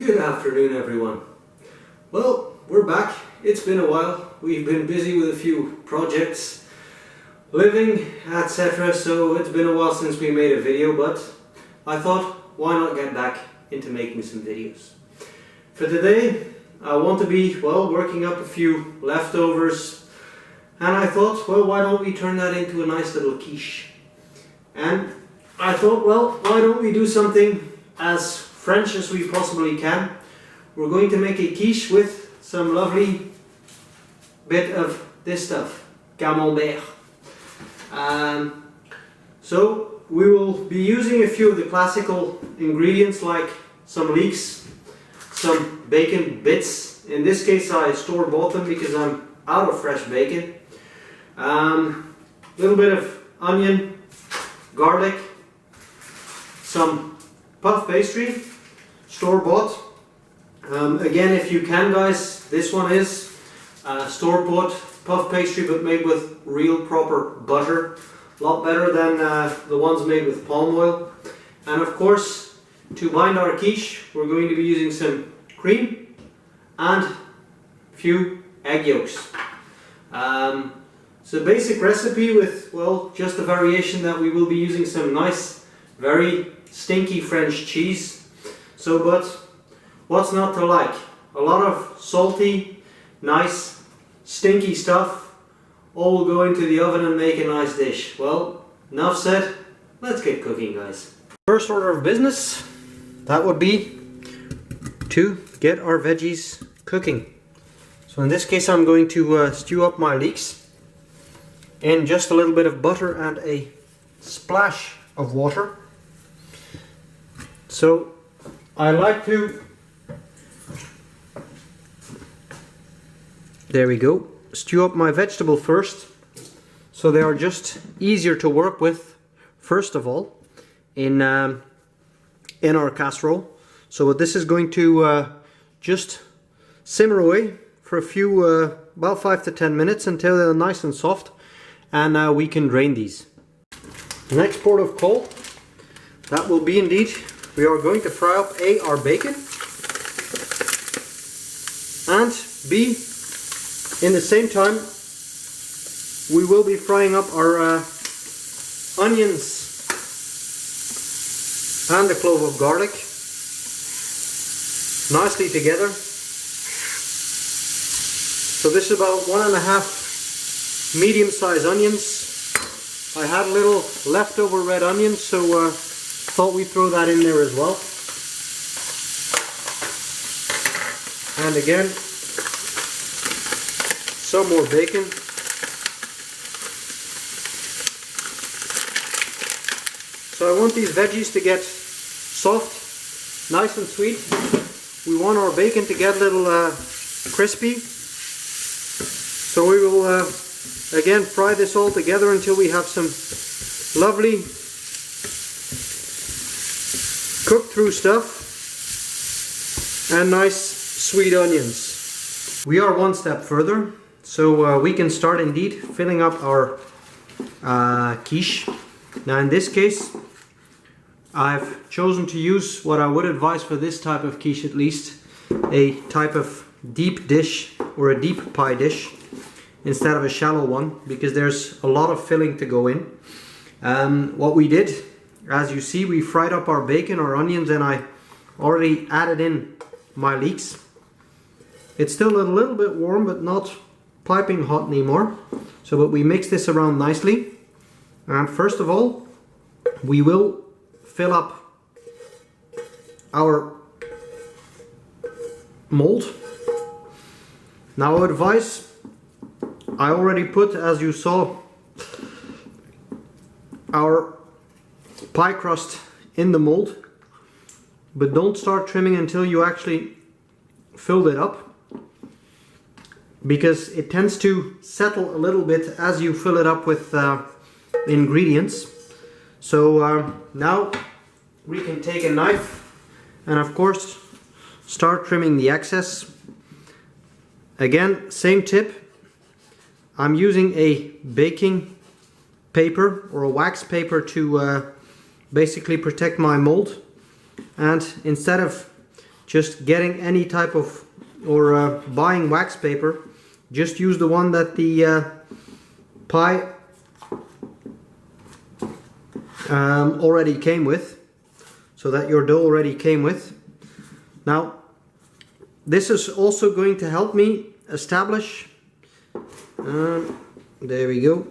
Good afternoon, everyone. Well, we're back. It's been a while. We've been busy with a few projects, living, etc. So it's been a while since we made a video, but I thought, why not get back into making some videos? For today, I want to be, well, working up a few leftovers, and I thought, well, why don't we turn that into a nice little quiche? And I thought, well, why don't we do something as French as we possibly can. We're going to make a quiche with some lovely bit of this stuff, camembert. So we will be using a few of the classical ingredients like some leeks, some bacon bits. In this case I store-bought them because I'm out of fresh bacon. Little bit of onion, garlic, some puff pastry, store-bought. Again, if you can, guys, this one is store-bought puff pastry but made with real proper butter. A lot better than the ones made with palm oil. And of course, to bind our quiche, we're going to be using some cream and a few egg yolks. It's a basic recipe with, well, just a variation that we will be using some nice, very stinky French cheese. So, but what's not to like? A lot of salty, nice, stinky stuff all will go into the oven and make a nice dish. Well, enough said, let's get cooking, guys. First order of business, that would be to get our veggies cooking. So in this case I'm going to stew up my leeks in just a little bit of butter and a splash of water. So I like to, there we go, stew up my vegetable first, so they are just easier to work with first of all in our casserole. So what this is going to just simmer away for a few, about 5 to 10 minutes until they're nice and soft, and we can drain these. The next port of call, that will be indeed, we are going to fry up A, our bacon, and B, in the same time we will be frying up our onions and the clove of garlic nicely together. So this is about 1.5 medium-sized onions. I had a little leftover red onion, so thought we'd throw that in there as well. And again, some more bacon. So I want these veggies to get soft, nice and sweet. We want our bacon to get a little crispy. So we will again fry this all together until we have some lovely cooked through stuff and nice sweet onions. We are one step further, so we can start indeed filling up our quiche. Now in this case I've chosen to use what I would advise for this type of quiche, at least a type of deep dish or a deep pie dish instead of a shallow one, because there's a lot of filling to go in. What we did, as you see, we fried up our bacon, our onions, and I already added in my leeks. It's still a little bit warm but not piping hot anymore. So but we mix this around nicely, and first of all we will fill up our mold. Now I advise, I already put, as you saw, our pie crust in the mold, but don't start trimming until you actually filled it up, because it tends to settle a little bit as you fill it up with ingredients. So now we can take a knife and of course start trimming the excess. Again, same tip, I'm using a baking paper or a wax paper to basically protect my mold, and instead of just getting any type of, or buying wax paper, just use the one that the pie already came with, so that your dough already came with. Now this is also going to help me establish, there we go.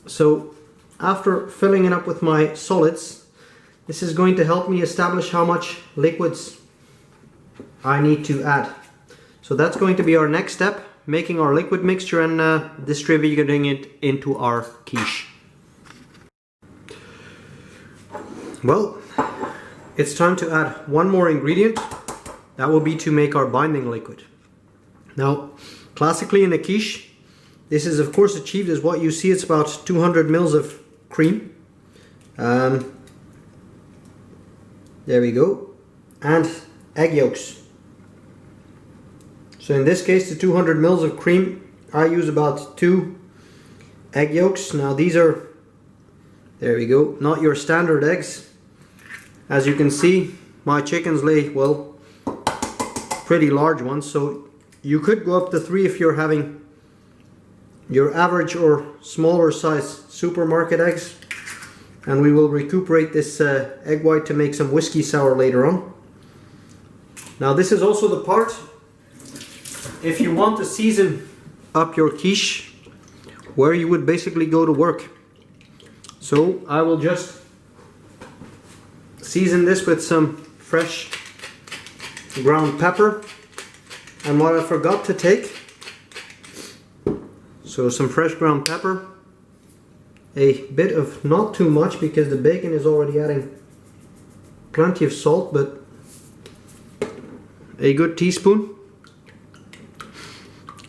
So after filling it up with my solids, this is going to help me establish how much liquids I need to add. So that's going to be our next step, making our liquid mixture and distributing it into our quiche. Well, it's time to add one more ingredient. That will be to make our binding liquid. Now, classically in a quiche, this is of course achieved as what you see. It's about 200 mils of cream. There we go. And egg yolks. So in this case, the 200 mils of cream, I use about 2 egg yolks. Now these are, there we go, not your standard eggs. As you can see, my chickens lay, well, pretty large ones, so you could go up to 3 if you're having your average or smaller size supermarket eggs. And we will recuperate this egg white to make some whiskey sour later on. Now this is also the part, if you want to season up your quiche, where you would basically go to work. So I will just season this with some fresh ground pepper, and what I forgot to take, so some fresh ground pepper, a bit of, not too much because the bacon is already adding plenty of salt, but a good teaspoon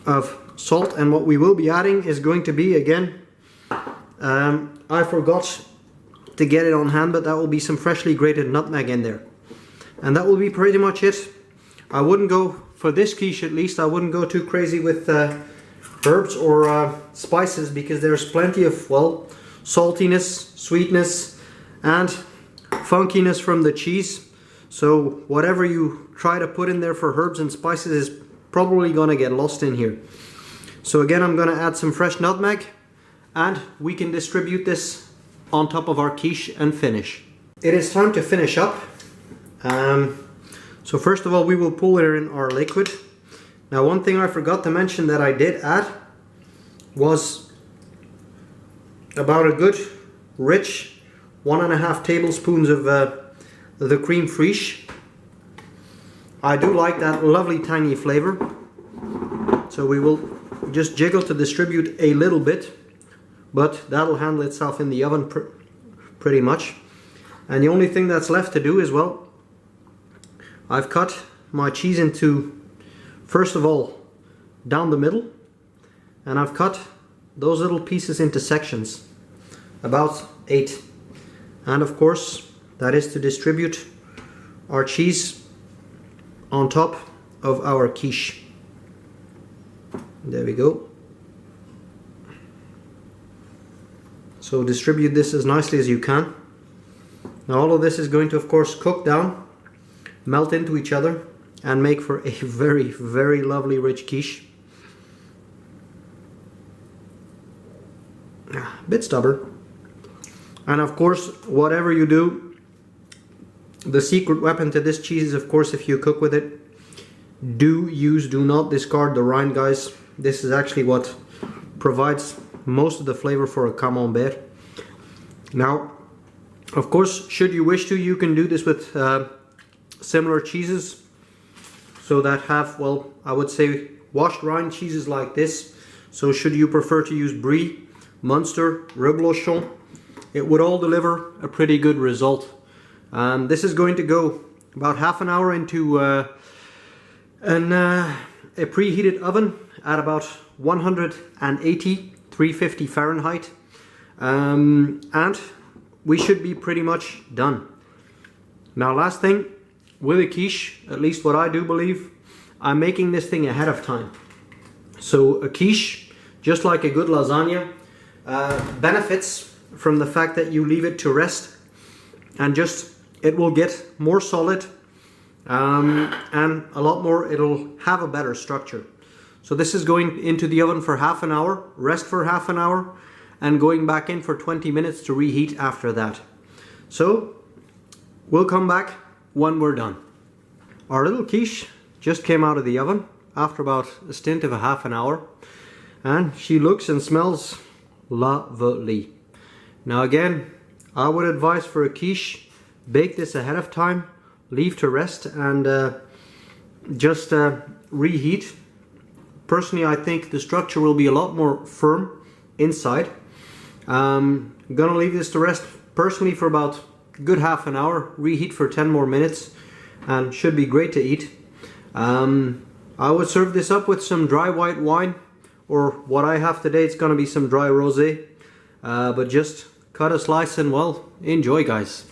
of salt. And what we will be adding is going to be, again, I forgot to get it on hand, but that will be some freshly grated nutmeg in there. And that will be pretty much it. I wouldn't go, for this quiche at least, I wouldn't go too crazy with herbs or spices, because there's plenty of, well, saltiness, sweetness and funkiness from the cheese. So whatever you try to put in there for herbs and spices is probably gonna get lost in here. So again, I'm gonna add some fresh nutmeg, and we can distribute this on top of our quiche and finish. It is time to finish up. So first of all, we will pour it in our liquid. Now one thing I forgot to mention that I did add was about a good rich 1.5 tablespoons of the creme fraiche. I do like that lovely tangy flavor. So we will just jiggle to distribute a little bit, but that'll handle itself in the oven pretty much. And the only thing that's left to do is, well, I've cut my cheese into, first of all, down the middle, and I've cut those little pieces into sections, about 8. And of course, that is to distribute our cheese on top of our quiche. There we go. So distribute this as nicely as you can. Now all of this is going to, of course, cook down, melt into each other, and make for a very, very lovely rich quiche. A bit stubborn. And of course, whatever you do, the secret weapon to this cheese is, of course, if you cook with it, do not discard the rind, guys. This is actually what provides most of the flavor for a camembert. Now, of course, should you wish to, you can do this with similar cheeses, so that have, well, I would say washed rind cheeses like this. So should you prefer to use Brie, Munster, Reblochon, it would all deliver a pretty good result. This is going to go about half an hour into a preheated oven at about 180, 350 Fahrenheit, and we should be pretty much done. Now, last thing, with a quiche, at least what I do believe, I'm making this thing ahead of time. So a quiche, just like a good lasagna, benefits from the fact that you leave it to rest, and just it will get more solid and a lot more, it'll have a better structure. So this is going into the oven for half an hour, rest for half an hour, and going back in for 20 minutes to reheat after that. So we'll come back when we're done. Our little quiche just came out of the oven after about a stint of a half an hour, and she looks and smells lovely. Now again, I would advise for a quiche, bake this ahead of time, leave to rest, and just reheat. Personally, I think the structure will be a lot more firm inside. I'm gonna leave this to rest personally for about a good half an hour, reheat for 10 more minutes, and should be great to eat. I would serve this up with some dry white wine, or what I have today, it's gonna be some dry rosé, but just cut a slice and, well, enjoy, guys.